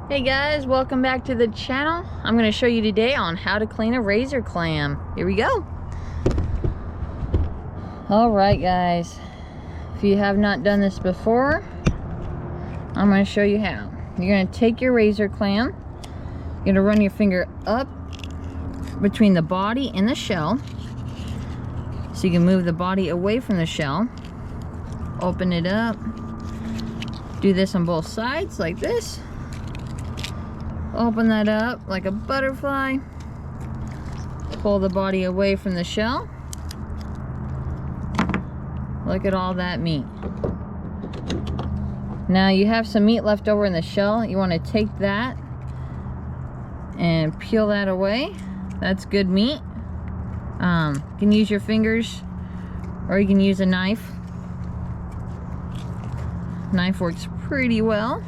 Hey guys, welcome back to the channel. I'm going to show you today on how to clean a razor clam. Here we go. Alright guys, if you have not done this before, I'm going to show you how. You're going to take your razor clam, you're going to run your finger up between the body and the shell, so you can move the body away from the shell. Open it up. Do this on both sides like this. Open that up like a butterfly. Pull the body away from the shell. Look at all that meat. Now you have some meat left over in the shell. You want to take that and peel that away. That's good meat. You can use your fingers or you can use a knife. Knife works pretty well.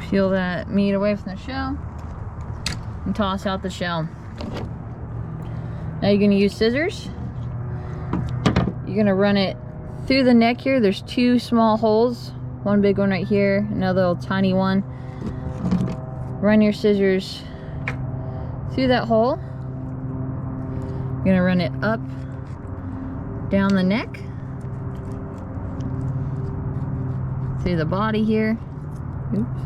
Peel that meat away from the shell and toss out the shell. Now you're going to use scissors. You're going to run it through the neck here. There's two small holes, one big one right here, another little tiny one. Run your scissors through that hole. You're going to run it up, down the neck, through the body here. Oops.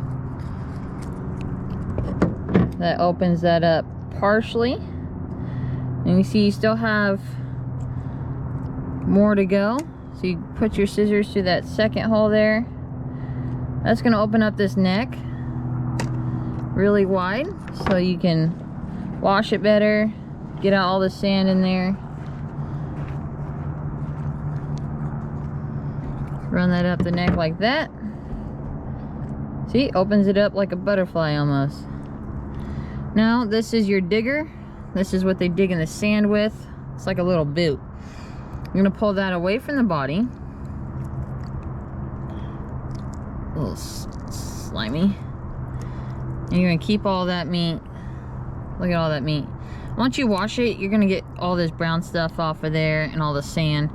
That opens that up partially, and you see you still have more to go, so you put your scissors through that second hole there. That's going to open up this neck really wide so you can wash it better, get out all the sand in there. Run that up the neck like that. See, opens it up like a butterfly almost. Now this is your digger. This is what they dig in the sand with. It's like a little boot. You're gonna pull that away from the body. A little slimy. And you're gonna keep all that meat. Look at all that meat. Once you wash it, you're gonna get all this brown stuff off of there and all the sand.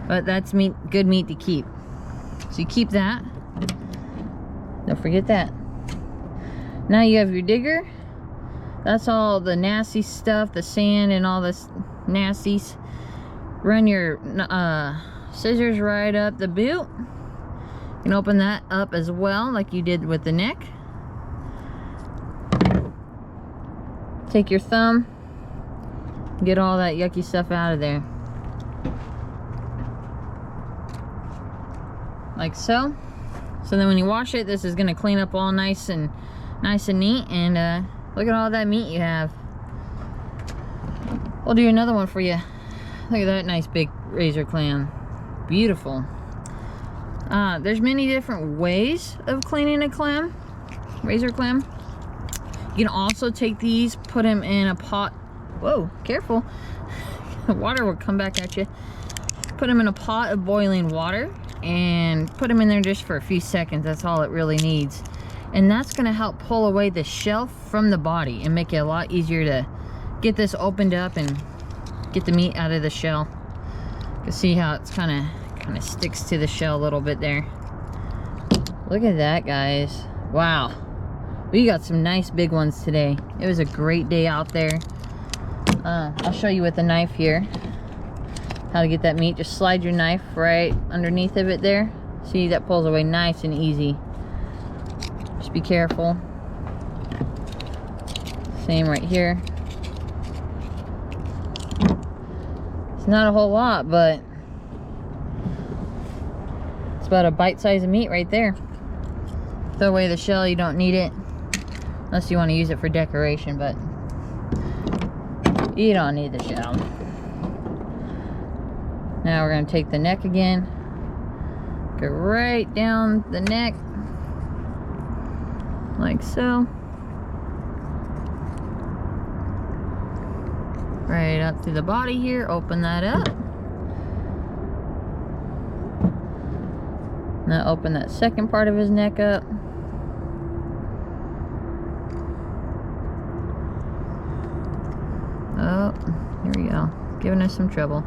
But that's meat, good meat to keep. So you keep that. Don't forget that. Now you have your digger. That's all the nasty stuff, the sand and all this nasties. Run your scissors right up the boot. You can open that up as well, like you did with the neck. Take your thumb, get all that yucky stuff out of there. Like so. So then when you wash it, this is going to clean up all nice and neat. And look at all that meat you have. We'll do another one for you. Look at that nice big razor clam. Beautiful. There's many different ways of cleaning a clam, razor clam. You can also take these, put them in a pot. Whoa, careful. Water will come back at you. Put them in a pot of boiling water and put them in there just for a few seconds. That's all it really needs. And that's going to help pull away the shell from the body and make it a lot easier to get this opened up and get the meat out of the shell. You can see how it's kind of sticks to the shell a little bit there. Look at that, guys. Wow, we got some nice big ones today. It was a great day out there. I'll show you with the knife here how to get that meat. Just slide your knife right underneath of it there. See, that pulls away nice and easy. Just be careful. Same right here. It's not a whole lot, but it's about a bite size of meat right there. Throw away the shell, you don't need it. Unless you want to use it for decoration, but you don't need the shell. Now we're going to take the neck again. Go right down the neck. Like so. Right up through the body here. Open that up. Now open that second part of his neck up. Oh, here we go. Giving us some trouble.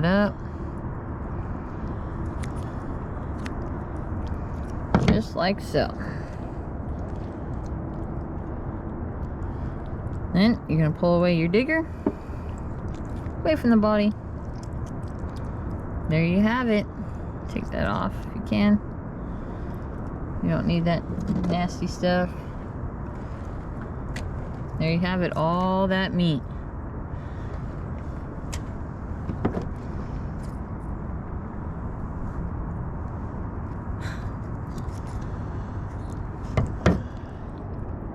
that up. Just like so. Then you're gonna pull away your digger, away from the body. There you have it. Take that off if you can. You don't need that nasty stuff. There you have it, all that meat.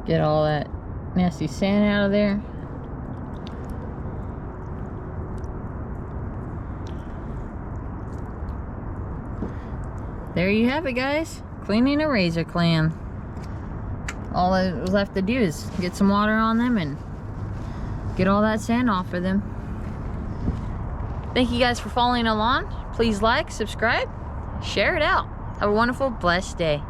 Get all that nasty sand out of there. There you have it, guys. Cleaning a razor clam. All that was left to do is get some water on them and get all that sand off of them. Thank you guys for following along. Please like, subscribe, share it out. Have a wonderful, blessed day.